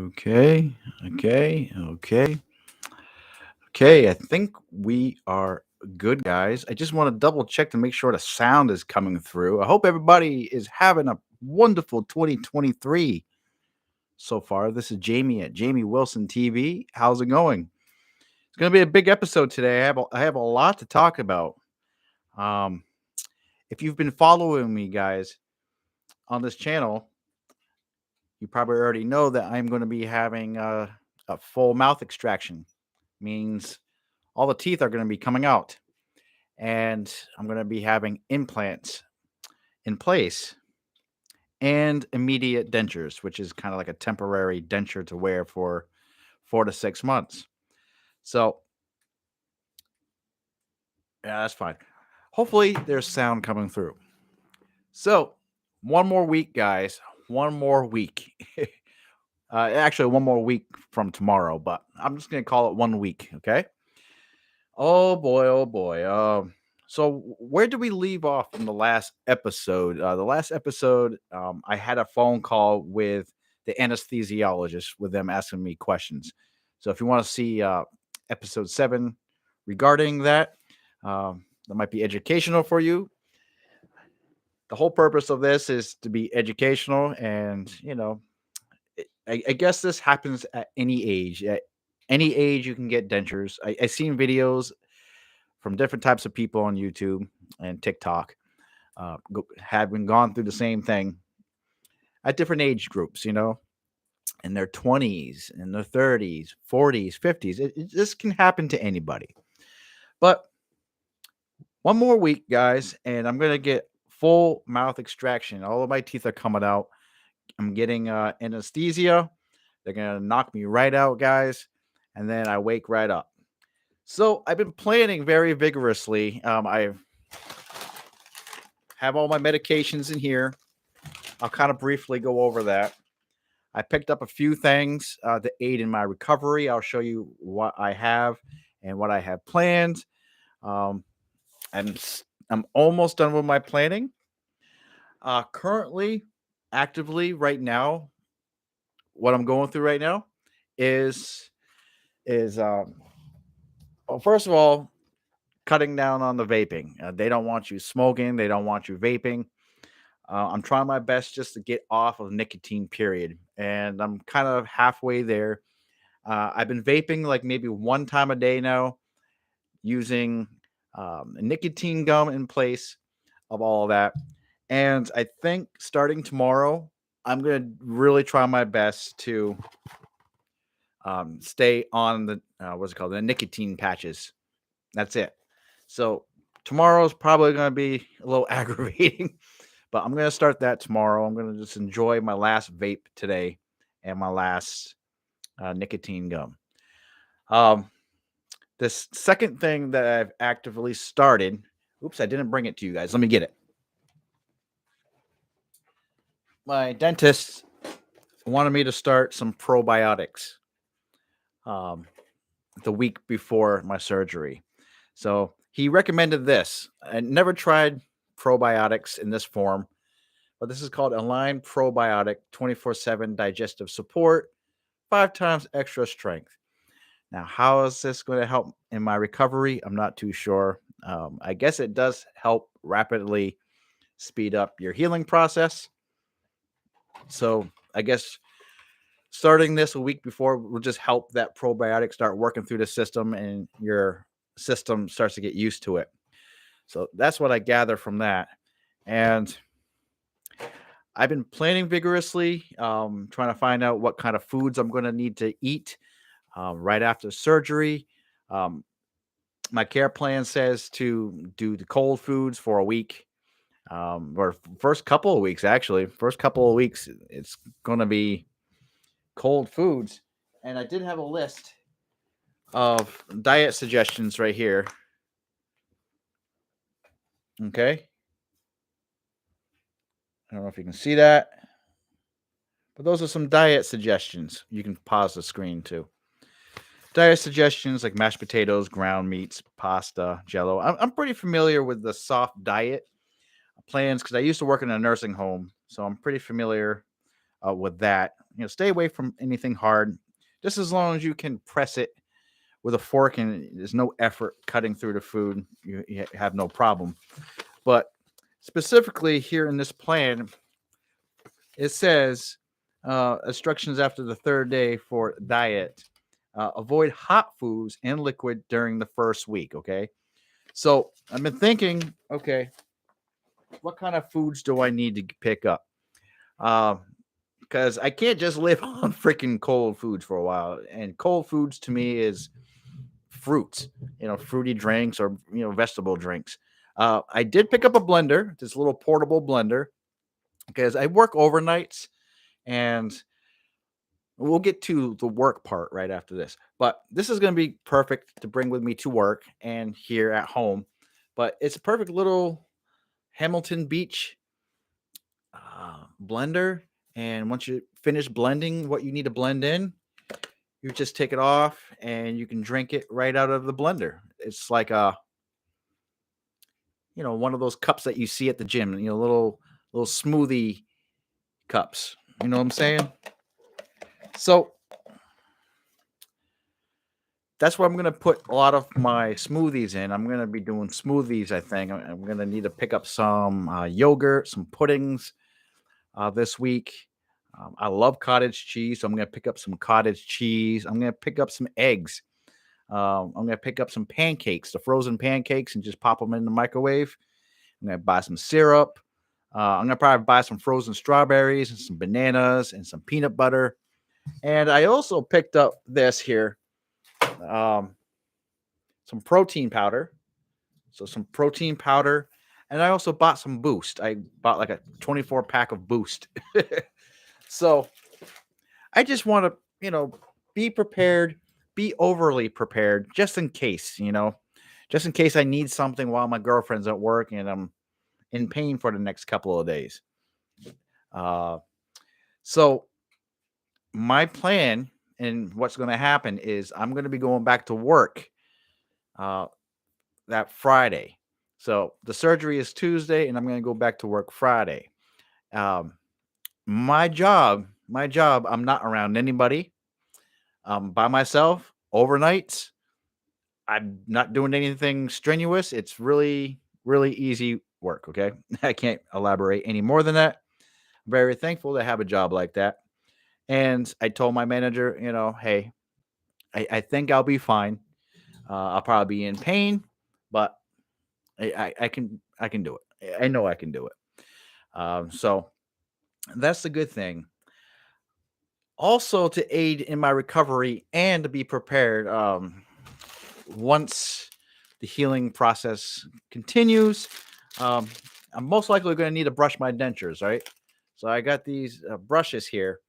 Okay, okay. Okay, I think we are good, guys. I just want to double check to make sure the sound is coming through. I hope everybody is having a wonderful 2023 so far. This is Jamie at Jamie Wilson TV. How's it going? It's going to be a big episode today. I have a lot to talk about. Um, if you've been following me, guys, on this channel, you probably already know that I'm going to be having a full mouth extraction. Means all the teeth are going to be coming out, and I'm going to be having implants in place and immediate dentures, which is kind of like a temporary denture to wear for 4 to 6 months. So, yeah, that's fine. Hopefully, there's sound coming through. So, one more week, guys. One more week. Actually, one more week from tomorrow, but I'm just going to call it 1 week. Okay. Oh boy, oh boy. So where did we leave off in the last episode? The last episode, I had a phone call with the anesthesiologist with them asking me questions. So if you want to see episode 7 regarding that, that might be educational for you. The whole purpose of this is to be educational, and I guess this happens at any age. At any age, you can get dentures. I've seen videos from different types of people on YouTube and TikTok have been gone through the same thing at different age groups, in their 20s, in their 30s, 40s, 50s. This can happen to anybody. But one more week, guys, and I'm going to get full mouth extraction. All of my teeth are coming out. I'm getting anesthesia. They're going to knock me right out, guys. And then I wake right up. So I've been planning very vigorously. I have all my medications in here. I'll kind of briefly go over that. I picked up a few things to aid in my recovery. I'll show you what I have and what I have planned. Um, I'm I'm almost done with my planning. Currently, actively right now, what I'm going through right now is well, first of all, cutting down on the vaping. They don't want you smoking. They don't want you vaping. I'm trying my best just to get off of nicotine, period. And I'm kind of halfway there. I've been vaping like maybe one time a day now, using nicotine gum in place of all of that. And I think starting tomorrow, I'm going to really try my best to stay on the, what's it called? The nicotine patches. That's it. So tomorrow's probably going to be a little aggravating. But I'm going to start that tomorrow. I'm going to just enjoy my last vape today and my last nicotine gum. This second thing that I've actively started. Oops, I didn't bring it to you guys. Let me get it. My dentist wanted me to start some probiotics the week before my surgery. So he recommended this. I never tried probiotics in this form, but this is called Align Probiotic 24/7 Digestive Support, 5 times extra strength. Now, how is this going to help in my recovery? I'm not too sure. I guess it does help rapidly speed up your healing process. So I guess starting this a week before will just help that probiotic start working through the system and your system starts to get used to it. So that's what I gather from that. And I've been planning vigorously, trying to find out what kind of foods I'm going to need to eat right after surgery. Um, my care plan says to do the cold foods for a week, or first couple of weeks, actually. First couple of weeks, it's going to be cold foods. And I did have a list of diet suggestions right here. Okay. I don't know if you can see that, but those are some diet suggestions. You can pause the screen too. Diet suggestions like mashed potatoes, ground meats, pasta, jello. I'm pretty familiar with the soft diet plans because I used to work in a nursing home. So I'm pretty familiar with that. Stay away from anything hard, just as long as you can press it with a fork and there's no effort cutting through the food. You have no problem. But specifically here in this plan, it says instructions after the third day for diet. Avoid hot foods and liquid during the first week. Okay. So I've been thinking, okay, what kind of foods do I need to pick up? Because I can't just live on freaking cold foods for a while. And cold foods to me is fruits, fruity drinks or, vegetable drinks. I did pick up a blender, this little portable blender, because I work overnights and we'll get to the work part right after this. But this is going to be perfect to bring with me to work and here at home. But it's a perfect little Hamilton Beach blender. And once you finish blending what you need to blend in, you just take it off and you can drink it right out of the blender. It's like one of those cups that you see at the gym, little smoothie cups. You know what I'm saying? So that's where I'm going to put a lot of my smoothies in. I'm going to be doing smoothies, I think. I'm going to need to pick up some yogurt, some puddings this week. I love cottage cheese, so I'm going to pick up some cottage cheese. I'm going to pick up some eggs. I'm going to pick up some pancakes, the frozen pancakes, and just pop them in the microwave. I'm going to buy some syrup. I'm going to probably buy some frozen strawberries and some bananas and some peanut butter. And I also picked up this here, some protein powder. So some protein powder. And I also bought some Boost. I bought like a 24 pack of Boost. So I just want to, be prepared, be overly prepared just in case, just in case I need something while my girlfriend's at work and I'm in pain for the next couple of days. So my plan and what's going to happen is I'm going to be going back to work that Friday. So the surgery is Tuesday and I'm going to go back to work Friday. My job, I'm not around anybody. By myself overnights. I'm not doing anything strenuous. It's really, really easy work. Okay. I can't elaborate any more than that. I'm very thankful to have a job like that. And I told my manager, hey, I think I'll be fine. I'll probably be in pain, but I can do it. I know I can do it. So that's the good thing. Also, to aid in my recovery and to be prepared once the healing process continues, I'm most likely going to need to brush my dentures, right? So I got these brushes here,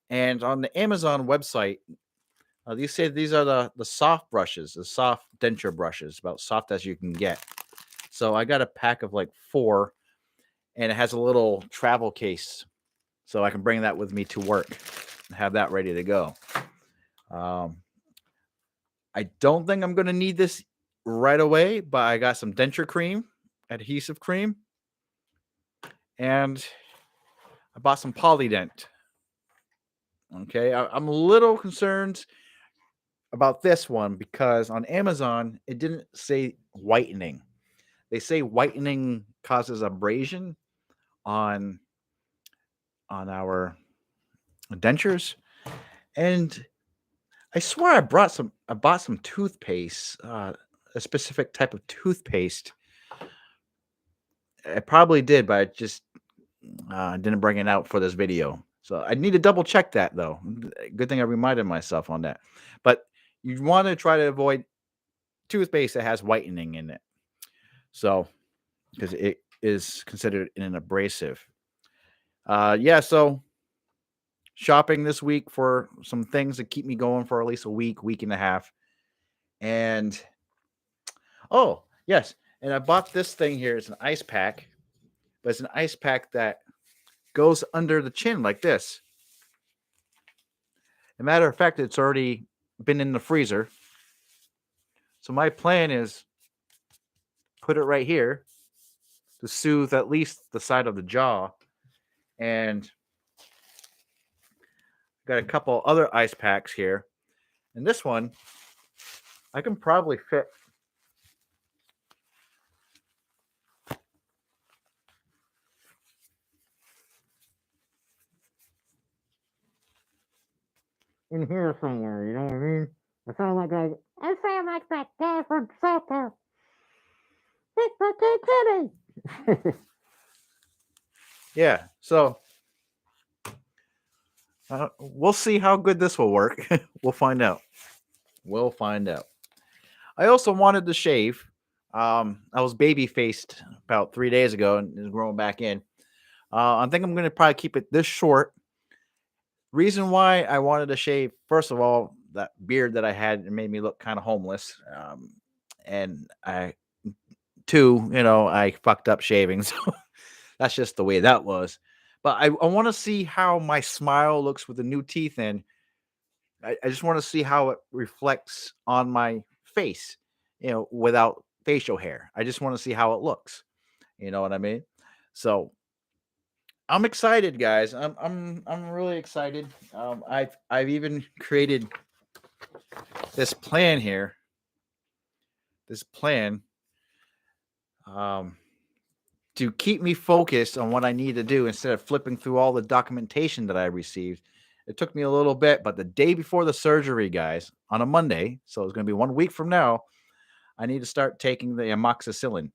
and on the Amazon website, these say these are the soft brushes, the soft denture brushes, about soft as you can get. So I got a pack of like 4, and it has a little travel case, so I can bring that with me to work and have that ready to go. I don't think I'm going to need this right away, but I got some denture cream, adhesive cream, and I bought some Polydent. Okay, I'm a little concerned about this one because on Amazon it didn't say whitening. They say whitening causes abrasion on our dentures, and I swear I bought some toothpaste, a specific type of toothpaste. I probably did, but I just didn't bring it out for this video. So I need to double check that though. Good thing I reminded myself on that. But you want to try to avoid toothpaste that has whitening in it. So because it is considered an abrasive. Yeah, so shopping this week for some things to keep me going for at least a week and a half. And oh, yes. And I bought this thing here. It's an ice pack, but it's an ice pack that goes under the chin like this. As a matter of fact, it's already been in the freezer. So my plan is put it right here to soothe at least the side of the jaw. And Got a couple other ice packs here. And this one, I can probably fit in here somewhere. You know what I mean? I sound like that guy from Soccer. It's the kitty. Yeah. So we'll see how good this will work. We'll find out. We'll find out. I also wanted to shave. I was baby faced about 3 days ago and is growing back in. I think I'm going to probably keep it this short. Reason why I wanted to shave, first of all, that beard that I had, it made me look kind of homeless. And two, I fucked up shaving. So that's just the way that was. But I want to see how my smile looks with the new teeth in. I just want to see how it reflects on my face, without facial hair. I just want to see how it looks. You know what I mean? So I'm excited, guys. I'm really excited. I've even created this plan here. This plan to keep me focused on what I need to do instead of flipping through all the documentation that I received. It took me a little bit, but the day before the surgery, guys, on a Monday, so it's going to be 1 week from now, I need to start taking the amoxicillin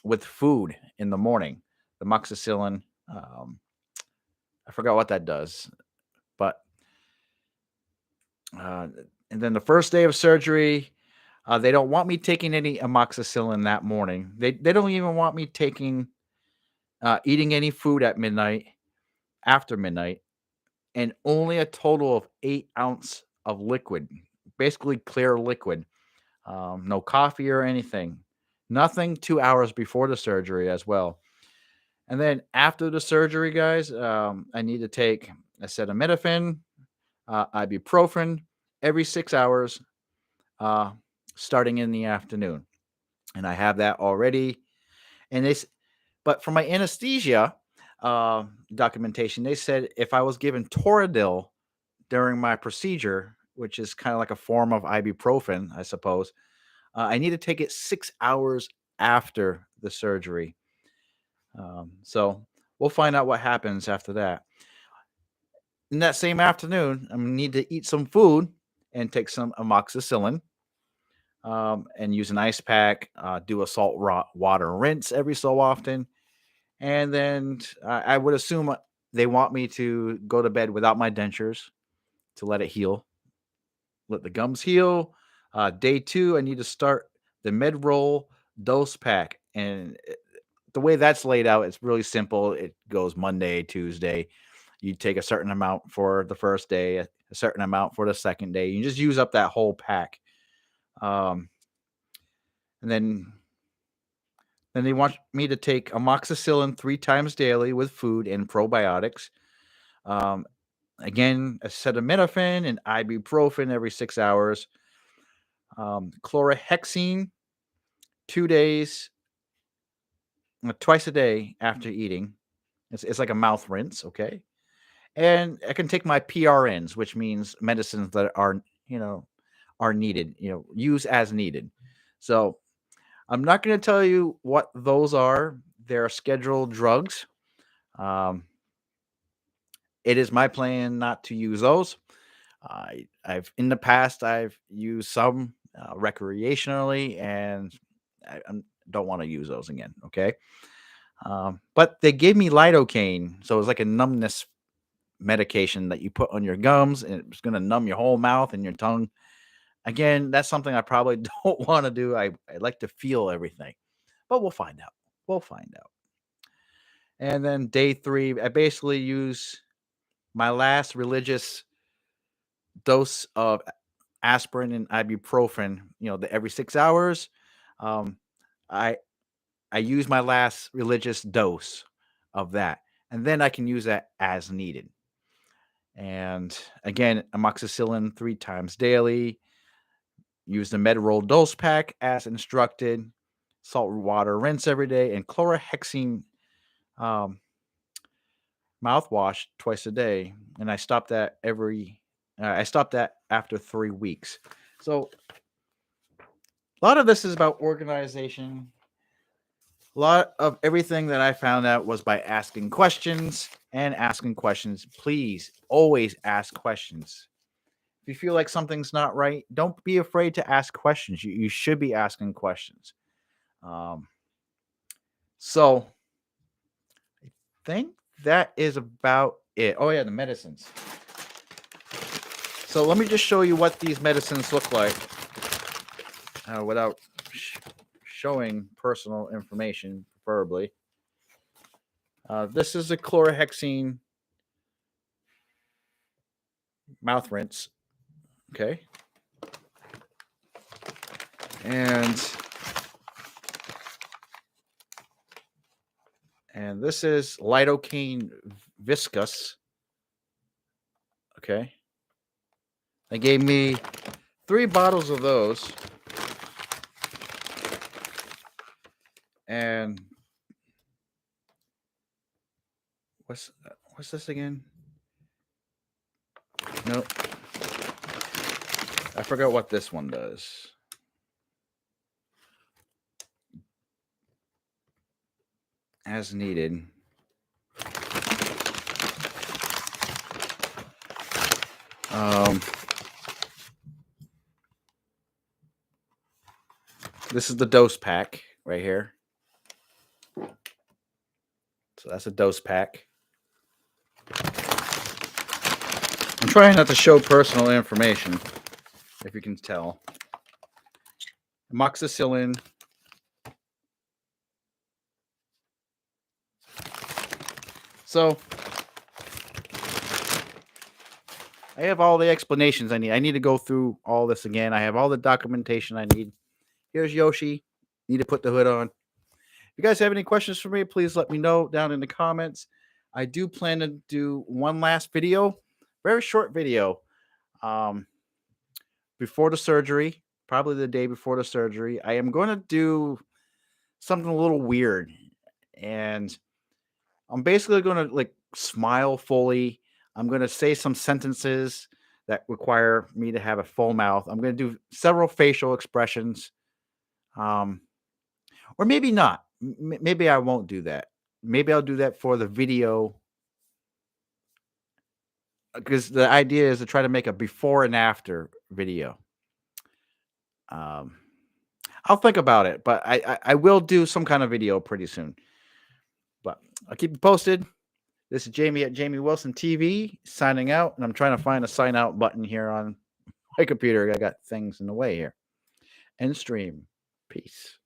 with food in the morning. The amoxicillin, I forgot what that does, but and then the first day of surgery, they don't want me taking any amoxicillin that morning. They don't even want me taking eating any food at midnight, after midnight, and only a total of 8 ounces of liquid, basically clear liquid. No coffee or anything. Nothing 2 hours before the surgery as well. And then after the surgery, guys, I need to take acetaminophen, ibuprofen every 6 hours, starting in the afternoon. And I have that already. And but for my anesthesia documentation, they said if I was given Toradil during my procedure, which is kind of like a form of ibuprofen, I suppose, I need to take it 6 hours after the surgery. So we'll find out what happens after that. In that same afternoon, I'm going to need to eat some food and take some amoxicillin, and use an ice pack, do a salt water rinse every so often. And then I would assume they want me to go to bed without my dentures to let it heal, let the gums heal. Day 2, I need to start the mid-roll dose pack. And the way that's laid out, it's really simple. It goes Monday, Tuesday. You take a certain amount for the first day, a certain amount for the second day. You just use up that whole pack. And then they want me to take amoxicillin 3 times daily with food and probiotics. Again, acetaminophen and ibuprofen every 6 hours. Chlorhexidine 2 days, twice a day after eating. It's like a mouth rinse, okay? And I can take my PRNs, which means medicines that are needed, use as needed. So I'm not going to tell you what those are. They're scheduled drugs. It is my plan not to use those. I've in the past I've used some recreationally, and I don't want to use those again. Okay, but they gave me lidocaine, so it's like a numbness medication that you put on your gums, and it's going to numb your whole mouth and your tongue. Again, that's something I probably don't want to do. I like to feel everything, but we'll find out. We'll find out. And then day 3, I basically use my last religious dose of aspirin and ibuprofen, every 6 hours. Um, I I use my last religious dose of that, and then I can use that as needed. And again, amoxicillin 3 times daily. Use the MedRoll dose pack as instructed. Salt water rinse every day, and chlorhexidine mouthwash twice a day, and I stopped that after 3 weeks. So a lot of this is about organization. A lot of everything that I found out was by asking questions and asking questions. Please always ask questions. If you feel like something's not right, don't be afraid to ask questions. You should be asking questions. Um, so I think that is about it. Oh yeah, the medicines. So let me just show you what these medicines look like without showing personal information, preferably. This is a chlorhexidine mouth rinse. Okay. And this is Lidocaine viscous. Okay. They gave me 3 bottles of those. And what's this again? Nope. I forgot what this one does. As needed. This is the dose pack right here. So that's a dose pack. I'm trying not to show personal information, if you can tell. Amoxicillin. So I have all the explanations I need. I need to go through all this again. I have all the documentation I need. Here's Yoshi. Need to put the hood on. If you guys have any questions for me, please let me know down in the comments. I do plan to do one last video, very short video, before the surgery, probably the day before the surgery. I am going to do something a little weird, and I'm basically going to smile fully. I'm going to say some sentences that require me to have a full mouth. I'm going to do several facial expressions, or maybe not. Maybe I won't do that. Maybe I'll do that for the video, because the idea is to try to make a before and after video. I'll think about it, but I will do some kind of video pretty soon. But I'll keep you posted. This is Jamie at Jamie Wilson TV signing out, and I'm trying to find a sign out button here on my computer. I got things in the way here. End stream. Peace.